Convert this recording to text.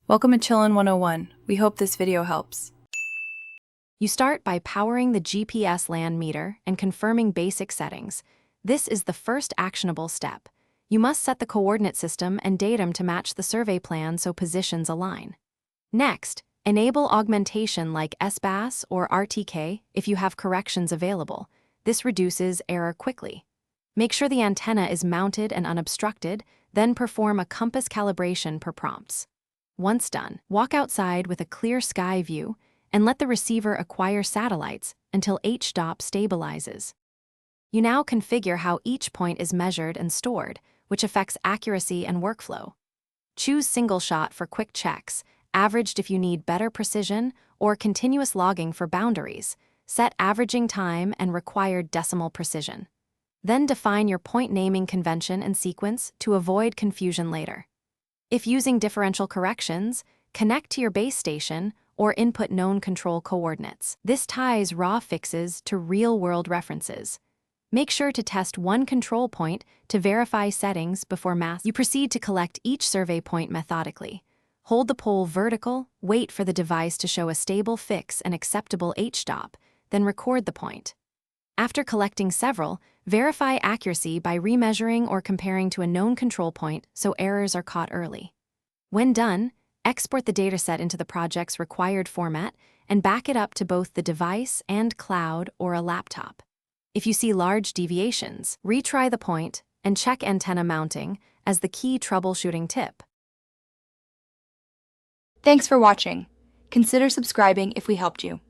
Welcome to Chillin' 101. We hope this video helps. You start by powering the GPS land meter and confirming basic settings. This is the first actionable step. You must set the coordinate system and datum to match the survey plan so positions align. Next, enable augmentation like SBAS or RTK if you have corrections available. This reduces error quickly. Make sure the antenna is mounted and unobstructed, then perform a compass calibration per prompts. Once done, walk outside with a clear sky view and let the receiver acquire satellites until HDOP stabilizes. You now configure how each point is measured and stored, which affects accuracy and workflow. Choose single shot for quick checks, averaged if you need better precision, or continuous logging for boundaries. Set averaging time and required decimal precision. Then define your point naming convention and sequence to avoid confusion later. If using differential corrections, connect to your base station or input known control coordinates. This ties raw fixes to real-world references. Make sure to test one control point to verify settings before You proceed to collect each survey point methodically. Hold the pole vertical, wait for the device to show a stable fix and acceptable HDOP, then record the point. After collecting several, verify accuracy by remeasuring or comparing to a known control point so errors are caught early. When done, export the dataset into the project's required format and back it up to both the device and cloud or a laptop. If you see large deviations, retry the point and check antenna mounting as the key troubleshooting tip. Thanks for watching. Consider subscribing if we helped you.